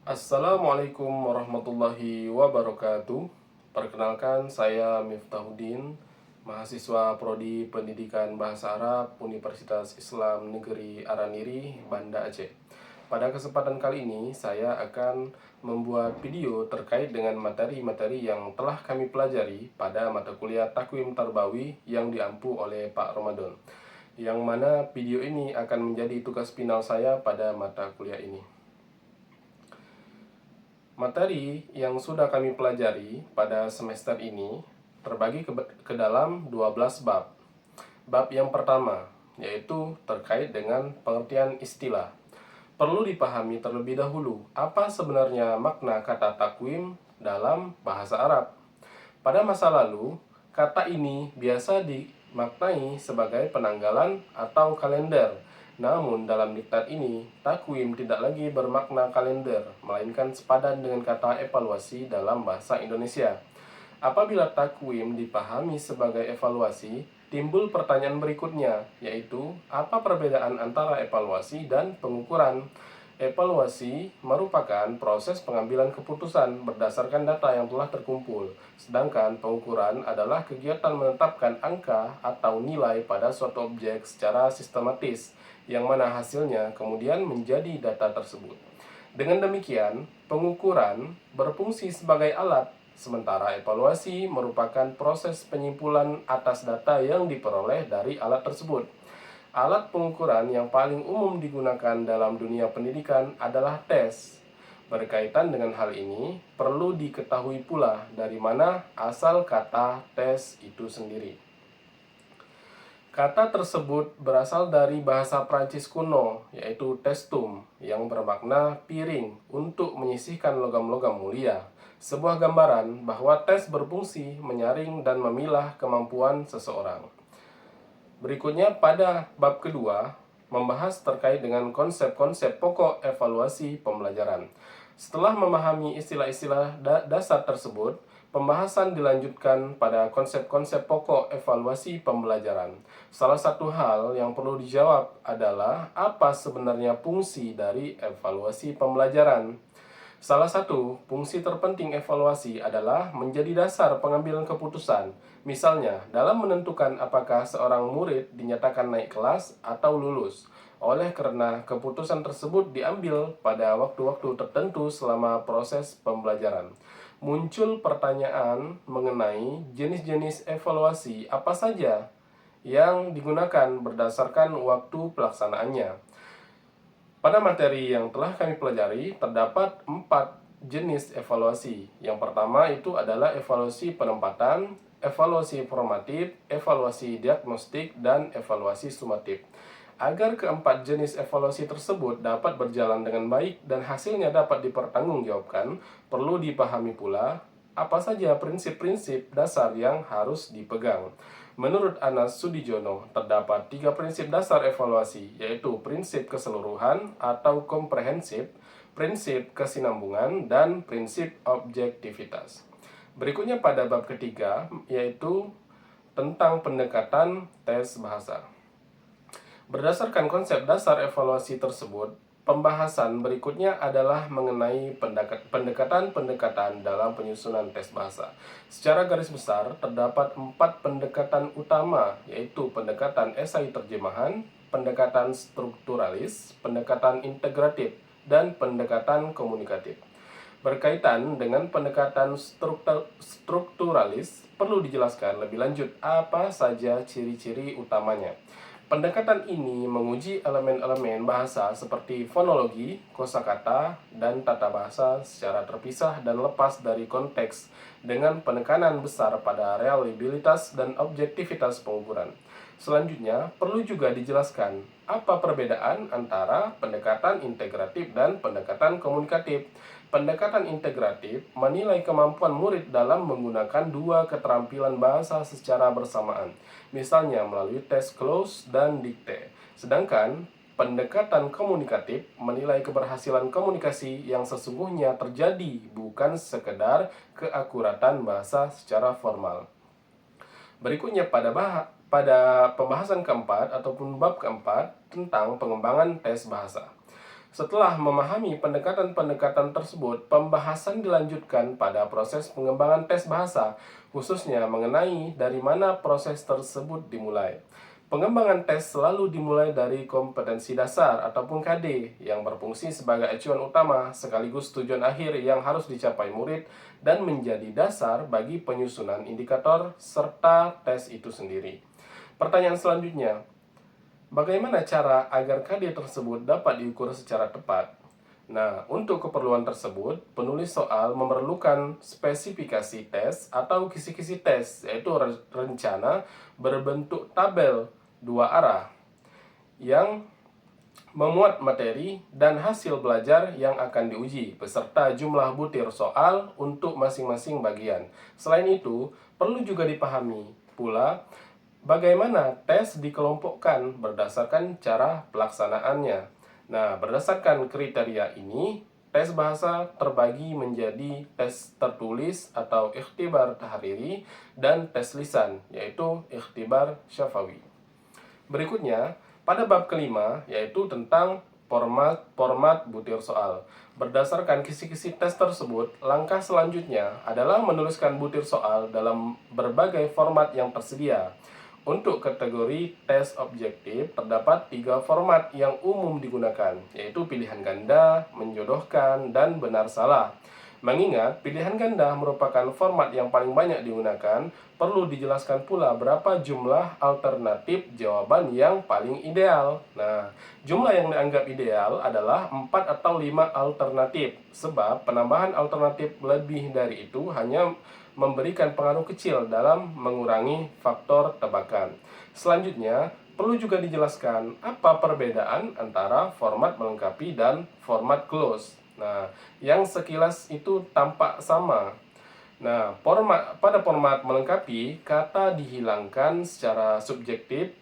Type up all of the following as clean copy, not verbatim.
Assalamualaikum warahmatullahi wabarakatuh. Perkenalkan, saya Miftahuddin, mahasiswa Prodi Pendidikan Bahasa Arab Universitas Islam Negeri Araniri, Banda Aceh. Pada kesempatan kali ini, saya akan membuat video terkait dengan materi-materi yang telah kami pelajari pada mata kuliah Takwim Tarbawi yang diampu oleh Pak Ramadan, yang mana video ini akan menjadi tugas final saya pada mata kuliah ini. Materi yang sudah kami pelajari pada semester ini terbagi ke dalam 12 bab. Bab yang pertama, yaitu terkait dengan pengertian istilah. Perlu dipahami terlebih dahulu apa sebenarnya makna kata takwim dalam bahasa Arab. Pada masa lalu, kata ini biasa dimaknai sebagai penanggalan atau kalender. Namun dalam diktat ini, takwim tidak lagi bermakna kalender, melainkan sepadan dengan kata evaluasi dalam bahasa Indonesia. Apabila takwim dipahami sebagai evaluasi, timbul pertanyaan berikutnya, yaitu apa perbedaan antara evaluasi dan pengukuran? Evaluasi merupakan proses pengambilan keputusan berdasarkan data yang telah terkumpul, sedangkan pengukuran adalah kegiatan menetapkan angka atau nilai pada suatu objek secara sistematis, yang mana hasilnya kemudian menjadi data tersebut. Dengan demikian, pengukuran berfungsi sebagai alat, sementara evaluasi merupakan proses penyimpulan atas data yang diperoleh dari alat tersebut. Alat pengukuran yang paling umum digunakan dalam dunia pendidikan adalah tes. Berkaitan dengan hal ini, perlu diketahui pula dari mana asal kata tes itu sendiri. Kata tersebut berasal dari bahasa Prancis kuno, yaitu testum, yang bermakna piring untuk menyisihkan logam-logam mulia. Sebuah gambaran bahwa tes berfungsi menyaring dan memilah kemampuan seseorang. Berikutnya pada bab kedua, membahas terkait dengan konsep-konsep pokok evaluasi pembelajaran. Setelah memahami istilah-istilah dasar tersebut, pembahasan dilanjutkan pada konsep-konsep pokok evaluasi pembelajaran. Salah satu hal yang perlu dijawab adalah apa sebenarnya fungsi dari evaluasi pembelajaran. Salah satu fungsi terpenting evaluasi adalah menjadi dasar pengambilan keputusan. Misalnya, dalam menentukan apakah seorang murid dinyatakan naik kelas atau lulus. Oleh karena keputusan tersebut diambil pada waktu-waktu tertentu selama proses pembelajaran. Muncul pertanyaan mengenai jenis-jenis evaluasi apa saja yang digunakan berdasarkan waktu pelaksanaannya. Pada materi yang telah kami pelajari, terdapat 4 jenis evaluasi. Yang pertama itu adalah evaluasi penempatan, evaluasi formatif, evaluasi diagnostik, dan evaluasi sumatif. Agar keempat jenis evaluasi tersebut dapat berjalan dengan baik dan hasilnya dapat dipertanggungjawabkan, perlu dipahami pula apa saja prinsip-prinsip dasar yang harus dipegang. Menurut Anas Sudijono, terdapat 3 prinsip dasar evaluasi, yaitu prinsip keseluruhan atau komprehensif, prinsip kesinambungan, dan prinsip objektivitas. Berikutnya pada bab ketiga, yaitu tentang pendekatan tes bahasa. Berdasarkan konsep dasar evaluasi tersebut, pembahasan berikutnya adalah mengenai pendekatan-pendekatan dalam penyusunan tes bahasa. Secara garis besar, terdapat 4 pendekatan utama, yaitu pendekatan esai terjemahan, pendekatan strukturalis, pendekatan integratif, dan pendekatan komunikatif. Berkaitan dengan pendekatan strukturalis, perlu dijelaskan lebih lanjut apa saja ciri-ciri utamanya. Pendekatan ini menguji elemen-elemen bahasa seperti fonologi, kosakata, dan tata bahasa secara terpisah dan lepas dari konteks dengan penekanan besar pada reliabilitas dan objektivitas pengukuran. Selanjutnya, perlu juga dijelaskan apa perbedaan antara pendekatan integratif dan pendekatan komunikatif. Pendekatan integratif menilai kemampuan murid dalam menggunakan 2 keterampilan bahasa secara bersamaan, misalnya melalui tes close dan dikte. Sedangkan pendekatan komunikatif menilai keberhasilan komunikasi yang sesungguhnya terjadi, bukan sekedar keakuratan bahasa secara formal. Berikutnya pada pembahasan keempat ataupun bab keempat tentang pengembangan tes bahasa. Setelah memahami pendekatan-pendekatan tersebut, pembahasan dilanjutkan pada proses pengembangan tes bahasa, khususnya mengenai dari mana proses tersebut dimulai. Pengembangan tes selalu dimulai dari kompetensi dasar ataupun KD yang berfungsi sebagai acuan utama sekaligus tujuan akhir yang harus dicapai murid dan menjadi dasar bagi penyusunan indikator serta tes itu sendiri. Pertanyaan selanjutnya, bagaimana cara agar KD tersebut dapat diukur secara tepat? Nah, untuk keperluan tersebut, penulis soal memerlukan spesifikasi tes atau kisi-kisi tes, yaitu rencana berbentuk tabel dua arah yang memuat materi dan hasil belajar yang akan diuji, beserta jumlah butir soal untuk masing-masing bagian. Selain itu, perlu juga dipahami pula bagaimana tes dikelompokkan berdasarkan cara pelaksanaannya. Nah, berdasarkan kriteria ini, tes bahasa terbagi menjadi tes tertulis atau ikhtibar tahriri dan tes lisan, yaitu ikhtibar syafawi. Berikutnya, pada bab kelima, yaitu tentang format butir soal. Berdasarkan kisi-kisi tes tersebut, langkah selanjutnya adalah menuliskan butir soal dalam berbagai format yang tersedia. Untuk kategori tes objektif, terdapat 3 format yang umum digunakan, yaitu pilihan ganda, menjodohkan, dan benar salah. Mengingat pilihan ganda merupakan format yang paling banyak digunakan, perlu dijelaskan pula berapa jumlah alternatif jawaban yang paling ideal. Nah, jumlah yang dianggap ideal adalah 4 atau 5 alternatif, sebab penambahan alternatif lebih dari itu hanya memberikan pengaruh kecil dalam mengurangi faktor tebakan. Selanjutnya, perlu juga dijelaskan apa perbedaan antara format melengkapi dan format close. Nah, yang sekilas itu tampak sama. Nah, pada format melengkapi, kata dihilangkan secara subjektif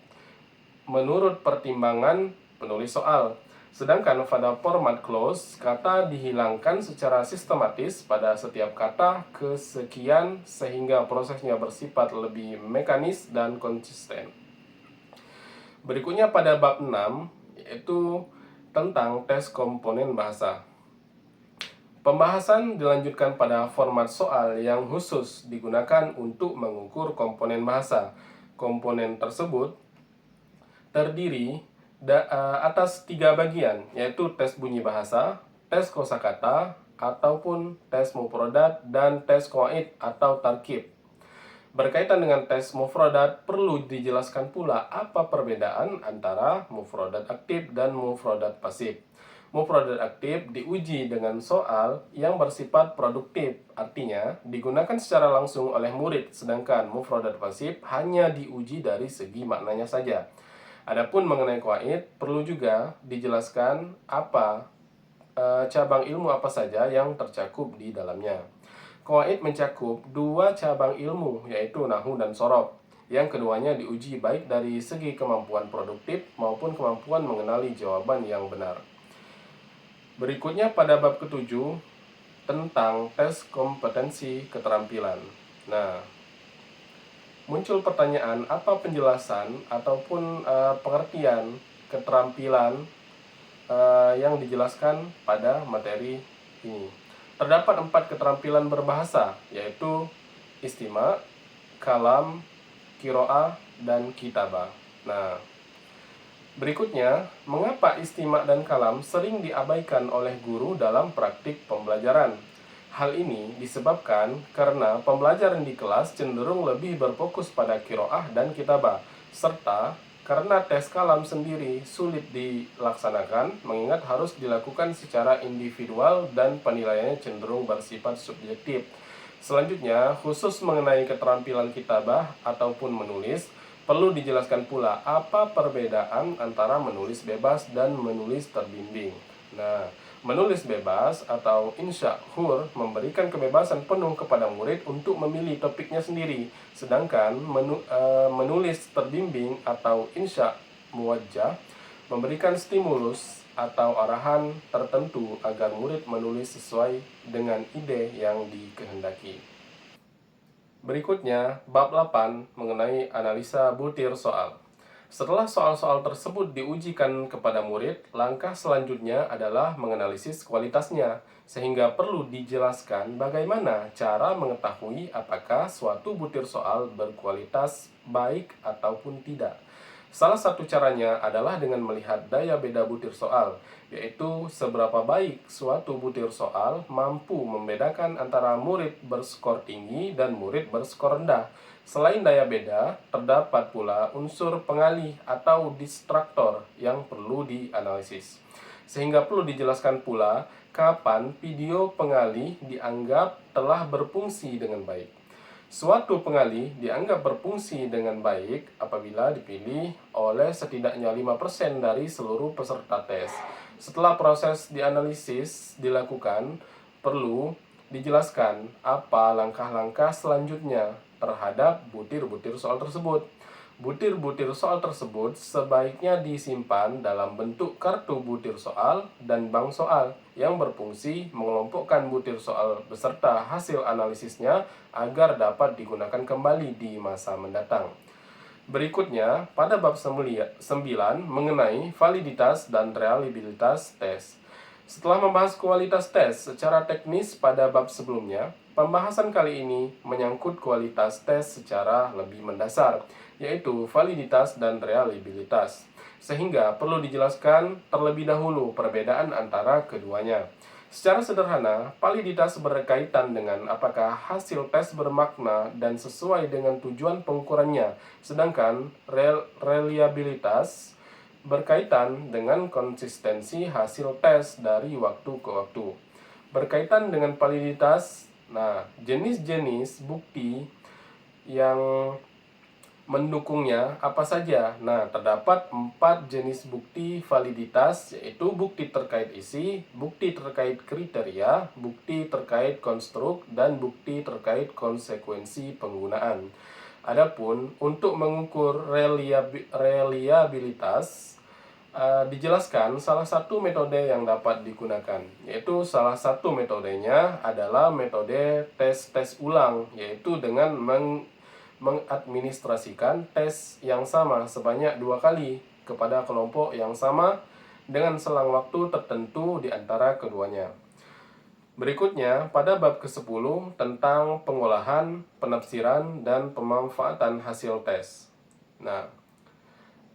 menurut pertimbangan penulis soal. Sedangkan pada format close, kata dihilangkan secara sistematis pada setiap kata kesekian sehingga prosesnya bersifat lebih mekanis dan konsisten. Berikutnya pada bab 6, yaitu tentang tes komponen bahasa. Pembahasan dilanjutkan pada format soal yang khusus digunakan untuk mengukur komponen bahasa. Komponen tersebut terdiri atas 3 bagian, yaitu tes bunyi bahasa, tes kosakata, ataupun tes mufradat, dan tes qawaid atau tarkib. Berkaitan dengan tes mufradat, perlu dijelaskan pula apa perbedaan antara mufradat aktif dan mufradat pasif. Mufradat aktif diuji dengan soal yang bersifat produktif, artinya digunakan secara langsung oleh murid, sedangkan mufradat pasif hanya diuji dari segi maknanya saja. Adapun mengenai qawaid, perlu juga dijelaskan apa cabang ilmu apa saja yang tercakup di dalamnya. Qawaid mencakup 2 cabang ilmu, yaitu nahwu dan shorof. Yang keduanya diuji baik dari segi kemampuan produktif maupun kemampuan mengenali jawaban yang benar. Berikutnya pada bab ke-7 tentang tes kompetensi keterampilan. Nah, muncul pertanyaan apa penjelasan ataupun pengertian keterampilan yang dijelaskan pada materi ini. Terdapat 4 keterampilan berbahasa, yaitu istima, kalam, qiraah, dan kitabah. Nah, berikutnya, mengapa istima dan kalam sering diabaikan oleh guru dalam praktik pembelajaran? Hal ini disebabkan karena pembelajaran di kelas cenderung lebih berfokus pada qiraah dan kitabah, serta karena tes kalam sendiri sulit dilaksanakan, mengingat harus dilakukan secara individual dan penilaiannya cenderung bersifat subjektif. Selanjutnya, khusus mengenai keterampilan kitabah ataupun menulis, perlu dijelaskan pula apa perbedaan antara menulis bebas dan menulis terbimbing. Nah, menulis bebas atau insya hur memberikan kebebasan penuh kepada murid untuk memilih topiknya sendiri, sedangkan menulis terbimbing atau insya muwajjah memberikan stimulus atau arahan tertentu agar murid menulis sesuai dengan ide yang dikehendaki. Berikutnya, bab 8 mengenai analisa butir soal. Setelah soal-soal tersebut diujikan kepada murid, langkah selanjutnya adalah menganalisis kualitasnya, sehingga perlu dijelaskan bagaimana cara mengetahui apakah suatu butir soal berkualitas baik ataupun tidak. Salah satu caranya adalah dengan melihat daya beda butir soal, yaitu seberapa baik suatu butir soal mampu membedakan antara murid berskor tinggi dan murid berskor rendah. Selain daya beda, terdapat pula unsur pengalih atau distraktor yang perlu dianalisis. Sehingga perlu dijelaskan pula kapan video pengalih dianggap telah berfungsi dengan baik. Suatu pengalih dianggap berfungsi dengan baik apabila dipilih oleh setidaknya 5% dari seluruh peserta tes. Setelah proses dianalisis dilakukan, perlu dijelaskan apa langkah-langkah selanjutnya terhadap butir-butir soal tersebut. Butir-butir soal tersebut sebaiknya disimpan dalam bentuk kartu butir soal dan bank soal yang berfungsi mengelompokkan butir soal beserta hasil analisisnya agar dapat digunakan kembali di masa mendatang. Berikutnya, pada bab 9 mengenai validitas dan reliabilitas tes. Setelah membahas kualitas tes secara teknis pada bab sebelumnya, pembahasan kali ini menyangkut kualitas tes secara lebih mendasar, yaitu validitas dan reliabilitas. Sehingga perlu dijelaskan terlebih dahulu perbedaan antara keduanya. Secara sederhana, validitas berkaitan dengan apakah hasil tes bermakna dan sesuai dengan tujuan pengukurannya, sedangkan reliabilitas berkaitan dengan konsistensi hasil tes dari waktu ke waktu. Berkaitan dengan validitas, jenis-jenis bukti yang mendukungnya apa saja? Terdapat 4 jenis bukti validitas, yaitu bukti terkait isi, bukti terkait kriteria, bukti terkait konstruk, dan bukti terkait konsekuensi penggunaan. Adapun untuk mengukur reliabilitas, dijelaskan salah satu metode yang dapat digunakan, yaitu salah satu metodenya adalah metode tes ulang, yaitu dengan mengadministrasikan tes yang sama sebanyak 2 kali kepada kelompok yang sama dengan selang waktu tertentu di antara keduanya. Berikutnya, pada bab ke-10 tentang pengolahan, penafsiran, dan pemanfaatan hasil tes.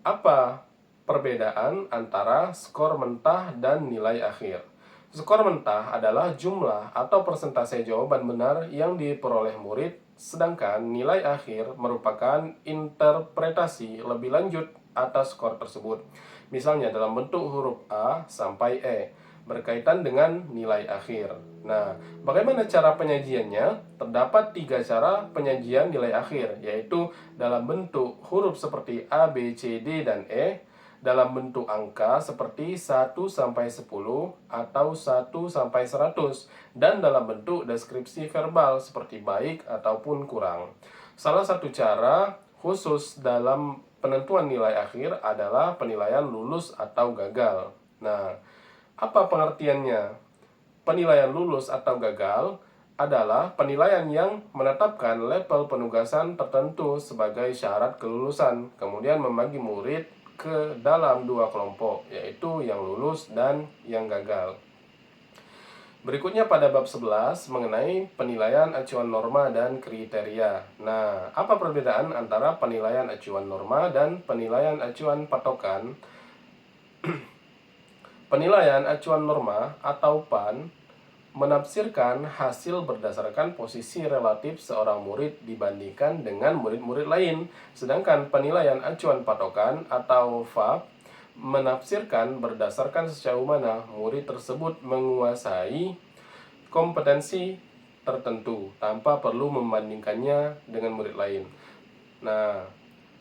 Apa perbedaan antara skor mentah dan nilai akhir? Skor mentah adalah jumlah atau persentase jawaban benar yang diperoleh murid, sedangkan nilai akhir merupakan interpretasi lebih lanjut atas skor tersebut. Misalnya dalam bentuk huruf A sampai E, berkaitan dengan nilai akhir. Bagaimana cara penyajiannya? Terdapat 3 cara penyajian nilai akhir, yaitu dalam bentuk huruf seperti A, B, C, D, dan E, dalam bentuk angka seperti 1-10 atau 1-100, dan dalam bentuk deskripsi verbal seperti baik ataupun kurang. Salah satu cara khusus dalam penentuan nilai akhir adalah penilaian lulus atau gagal. Apa pengertiannya? Penilaian lulus atau gagal adalah penilaian yang menetapkan level penugasan tertentu sebagai syarat kelulusan, kemudian membagi murid ke dalam 2 kelompok, yaitu yang lulus dan yang gagal. Berikutnya pada bab 11 mengenai penilaian acuan norma dan kriteria. Apa perbedaan antara penilaian acuan norma dan penilaian acuan patokan? Penilaian acuan norma atau PAN menafsirkan hasil berdasarkan posisi relatif seorang murid dibandingkan dengan murid-murid lain. Sedangkan penilaian acuan patokan atau VAP menafsirkan berdasarkan sejauh mana murid tersebut menguasai kompetensi tertentu tanpa perlu membandingkannya dengan murid lain.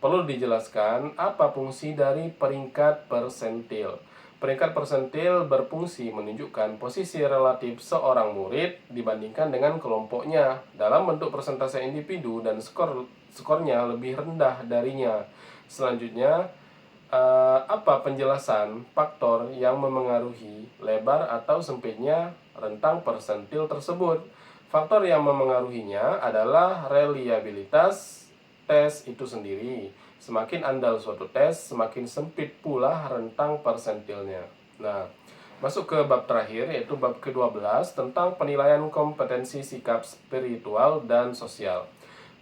Perlu dijelaskan apa fungsi dari peringkat persentil. Peringkat persentil berfungsi menunjukkan posisi relatif seorang murid dibandingkan dengan kelompoknya dalam bentuk persentase individu dan skornya lebih rendah darinya. Selanjutnya, apa penjelasan faktor yang memengaruhi lebar atau sempitnya rentang persentil tersebut? Faktor yang memengaruhinya adalah reliabilitas tes itu sendiri, Semakin andal suatu tes, semakin sempit pula rentang persentilnya. Nah, masuk ke bab terakhir, yaitu bab ke-12 tentang penilaian kompetensi sikap spiritual dan sosial.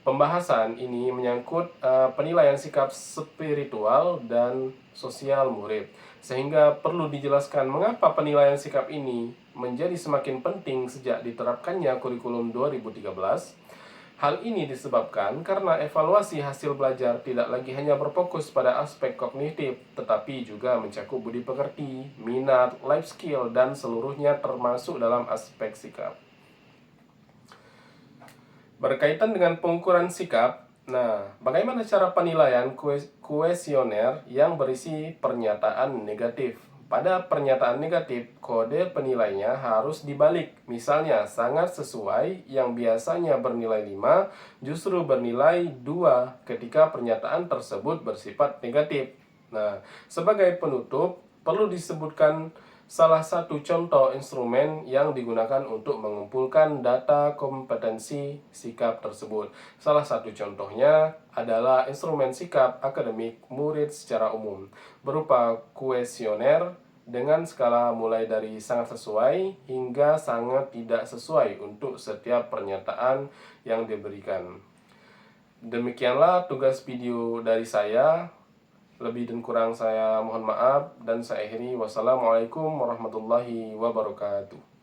Pembahasan ini menyangkut penilaian sikap spiritual dan sosial murid, sehingga perlu dijelaskan mengapa penilaian sikap ini menjadi semakin penting sejak diterapkannya kurikulum 2013. Hal ini disebabkan karena evaluasi hasil belajar tidak lagi hanya berfokus pada aspek kognitif, tetapi juga mencakup budi pekerti, minat, life skill, dan seluruhnya termasuk dalam aspek sikap. Berkaitan dengan pengukuran sikap, bagaimana cara penilaian kuesioner yang berisi pernyataan negatif? Pada pernyataan negatif, kode penilainya harus dibalik. Misalnya, sangat sesuai yang biasanya bernilai 5 justru bernilai 2 ketika pernyataan tersebut bersifat negatif. Nah, sebagai penutup, perlu disebutkan salah satu contoh instrumen yang digunakan untuk mengumpulkan data kompetensi sikap tersebut. Salah satu contohnya adalah instrumen sikap akademik murid secara umum, berupa kuesioner dengan skala mulai dari sangat sesuai hingga sangat tidak sesuai untuk setiap pernyataan yang diberikan. Demikianlah tugas video dari saya. Lebih dan kurang saya mohon maaf, dan saya akhiri. Wassalamualaikum warahmatullahi wabarakatuh.